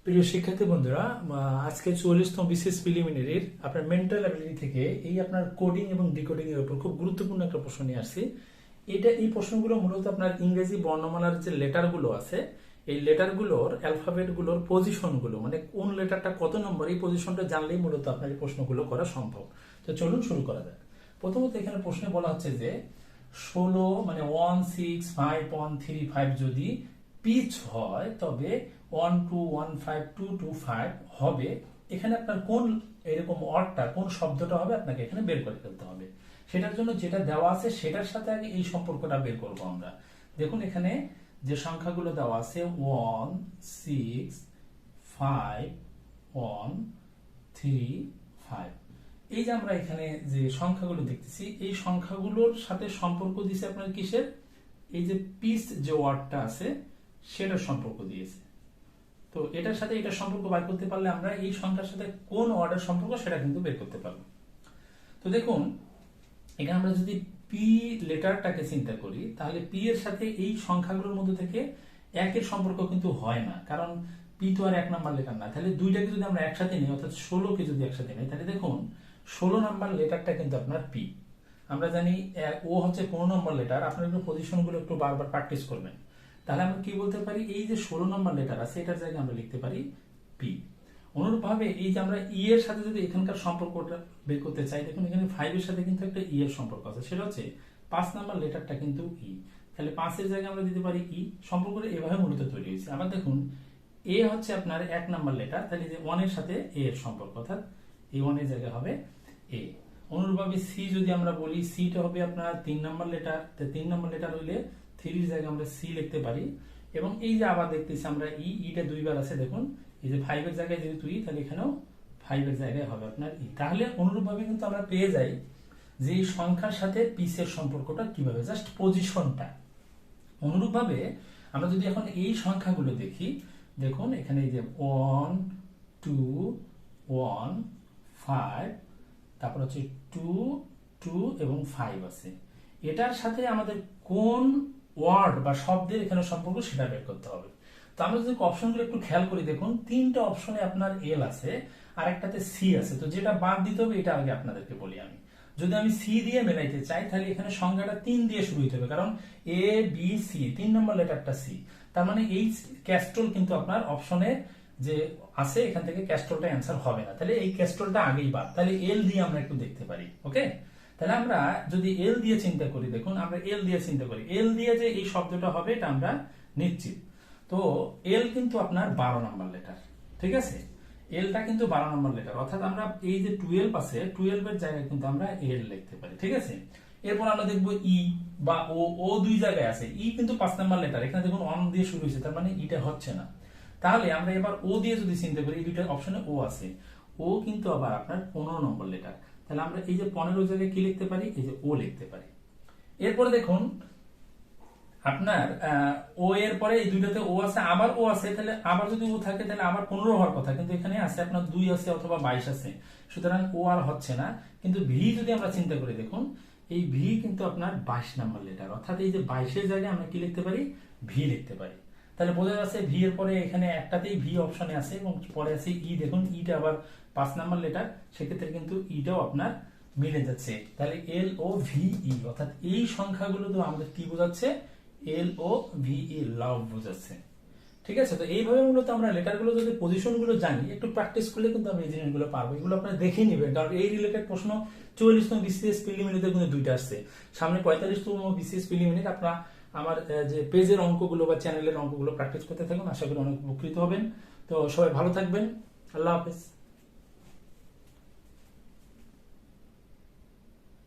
প্রিয় শিক্ষার্থী বন্ধুরা, আজকে 44তম বিসিএস প্রিলিমিনারির আপনার মেন্টাল অ্যাবিলিটি থেকে এই আপনার কোডিং এবং ডিকোডিং এর উপর খুব গুরুত্বপূর্ণ একটা প্রশ্ন নিয়ে আসছি। এই প্রশ্নগুলো মূলত আপনার ইংরেজি বর্ণমালার যে লেটারগুলো আছে, এই লেটারগুলোর অ্যালফাবেটগুলোর পজিশনগুলো, মানে কোন লেটারটা কত নম্বর, এই পজিশনটা জানলেই মূলত আপনার এই প্রশ্নগুলো করা সম্ভব। তো চলুন শুরু করা যাক। প্রথমত এখানে প্রশ্নে বলা হচ্ছে যে 16 মানে 1 6 5 1 3 5 যদি পিচ হয় তবে 1 2 1 5 2 2 5 হবে। এখানে আপনার কোন এরকম ওয়ার্ডটা, কোন শব্দটা হবে আপনাকে এখানে বের করে ফেলতে হবে। সেটার জন্য যেটা দেওয়া আছে সেটার সাথে আগে এই সম্পর্কটা বের করব আমরা। দেখুন এখানে যে সংখ্যাগুলো দেওয়া আছে 1 6 5 1 3 5, এই যে আমরা এখানে যে সংখ্যাগুলো দেখতেছি এই সংখ্যাগুলোর সাথে সম্পর্ক দিয়েছে আপনার কিসের, এই যে পিস যে ওয়ার্ডটা আছে সেটার সম্পর্ক দিয়েছে। তো এটার সাথে এটার সম্পর্ক বের করতে পারলে আমরা এই সংখ্যার সাথে কোন ওয়ার্ডের সম্পর্ক সেটা কিন্তু বের করতে পারবো। তো দেখুন এখানে আমরা যদি পি লেটারটাকে চিন্তা করি তাহলে পি এর সাথে এই সংখ্যাগুলোর মধ্যে থেকে একের সম্পর্ক কিন্তু হয় না, কারণ পি তো আর 1 নাম্বার লেটার না। তাহলে দুইটাকে যদি আমরা একসাথে নিই, অর্থাৎ 16কে যদি একসাথে নিই, তাহলে দেখুন 16 নাম্বার লেটারটা কিন্তু আপনার পি। আমরা জানি ও হচ্ছে 15 নম্বর লেটার। আপনার একটু পজিশনগুলো একটু বারবার প্র্যাকটিস করবেন। তাহলে আমরা কি বলতে পারি, এই যে 16 নম্বর লেটার আছে এটার জায়গায় আমরা লিখতে পারি পি। অনুরূপভাবে এই যে আমরা ই এর সাথে যদি এখানকার সম্পর্কটা বের করতে চাই, দেখুন এখানে 5 এর সাথে কিন্তু একটা ই এর সম্পর্ক আছে, সেটা হচ্ছে 5 নাম্বার লেটারটা কিন্তু ই। তাহলে 5 এর জায়গায় আমরা দিতে পারি ই। সম্পর্কটা এভাবে মূলত তৈরি হয়েছে। আবার দেখুন এ হচ্ছে আপনার 1 নাম্বার লেটার, তাহলে যে 1 এর সাথে এ এর সম্পর্ক, অর্থাৎ এই 1 এর জায়গায় হবে এ। অনুরূপভাবে সি যদি আমরা বলি, সিটা হবে আপনার 3 নাম্বার লেটার। 3 নাম্বার লেটার হইলে 3 এর জায়গায় আমরা সি লিখতে পারি। এবং এই যে আবার দেখতেছি আমরা ইটা দুইবার আছে, দেখুন এই যে 5 এর জায়গায় যেহেতু ই, তাহলে এখানেও 5 এর জায়গায় হবে আপনার ই। তাহলে অনুরূপভাবে কিন্তু আমরা পেয়ে যাই যে এই সংখ্যার সাথে পিসের সম্পর্কটা কিভাবে, জাস্ট পজিশনটা। অনুরূপভাবে আমরা যদি এখন এই সংখ্যাগুলো দেখি, দেখুন এখানে এই যে 1 2 1 5, তারপর হচ্ছে 2 2 এবং 5 আছে। এটার সাথে আমাদের কোন ওয়ার্ড বা শব্দের এখানে সম্পর্ক সেটা বের করতে হবে। তো আমরা যদি অপশনগুলো একটু খেয়াল করি, দেখুন 3টা অপশনে আপনার এল আছে আর একটাতে সি আছে। তো যেটা বাদ দিতে হবে এটা আগে আপনাদেরকে বলি আমি। যদি আমি সি দিয়ে মেলাইতে চাই তাহলে এখানে সংখ্যাটা 3 দিয়ে শুরু হতে হবে, কারণ এ বি সি 3 নম্বর লেটারটা সি। তার মানে এই ক্যাস্ট্রল কিন্তু আপনার অপশনে যে আছে এখান থেকে ক্যাস্ট্রলটা অ্যান্সার হবে না, তাহলে এই ক্যাস্ট্রলটা আগেই বাদ। তাহলে এল দিয়ে আমরা একটু দেখতে পারি। ওকে, তাহলে আমরা যদি এল দিয়ে চিন্তা করি, দেখুন আমরা এল দিয়ে চিন্তা করি, এল দিয়ে যে এই শব্দটা হবে এটা আমরা নিশ্চিত। তো এল কিন্তু আপনার 12 নম্বর লেটার, ঠিক আছে। এলটা কিন্তু 12 নম্বর লেটার, অর্থাৎ আমরা এই যে 12 আছে 12 এর জায়গায় কিন্তু আমরা এল লিখতে পারি, ঠিক আছে। এরপর আমরা দেখবো ই বা ও, ও দুই জায়গায় আছে। ই কিন্তু 5 নম্বর লেটার, এখানে দেখুন 1 দিয়ে শুরু হয়েছে, তার মানে ইটা হচ্ছে না। তাহলে আমরা এবার ও দিয়ে যদি চিন্তা করি, এই দুইটা অপশনে ও আছে, ও কিন্তু আবার আপনার 15 নম্বর লেটার। তাহলে আমরা এই যে 15 জায়গায় কি লিখতে পারি, এই যে ও লিখতে পারি। এরপরে দেখুন আপনার ও এর পরে এই দুইটাতে ও আছে, আবার ও আছে, তাহলে আবার যদি ও থাকে তাহলে আবার 15 হওয়ার কথা, কিন্তু এখানে আছে আপনার 2 আছে অথবা 22 আছে, সুতরাং ও আর হচ্ছে না। কিন্তু ভি যদি আমরা চিন্তা করি, দেখুন এই ভি কিন্তু আপনার 22 নাম্বার লেটার, অর্থাৎ এই যে 22 এর জায়গায় আমরা কি লিখতে পারি, ভি লিখতে পারি। তাহলে বোঝা যাচ্ছে ভি এর পরে এখানে একটাতেই ভি অপশনে আছে এবং পরে আছে ই। দেখুন ইটা আবার 5 নাম্বার লেটার, সেক্ষেত্রে কিন্তু ইটাও আপনার মিলে যাচ্ছে। তাহলে এল ও ভি ই, অর্থাৎ এই সংখ্যাগুলো তো আমাদের কি বোঝাচ্ছে, এল ও ভি ই, লাভ বোঝাচ্ছে, ঠিক আছে। তো এইভাবে মূলত আমরা লেটারগুলো যদি পজিশনগুলো জানি, একটু প্র্যাকটিস করলে কিন্তু আমরা এই জিনিসগুলো পারবো। এগুলো আপনারা দেখে নেবেন, কারণ এই রিলেটেড প্রশ্ন 44তম বিসিএস প্রিলিমিনারিতে কিন্তু দুইটা আসছে, সামনে 45তম বিসিএস প্রিলিমিনারি। আপনারা আমার যে পেজের অঙ্কগুলো বা চ্যানেলের অঙ্কগুলো প্র্যাকটিস করতে থাকুন, আশা করি অনেক উপকৃত হবেন। তো সবাই ভালো থাকবেন, আল্লাহ হাফেজ।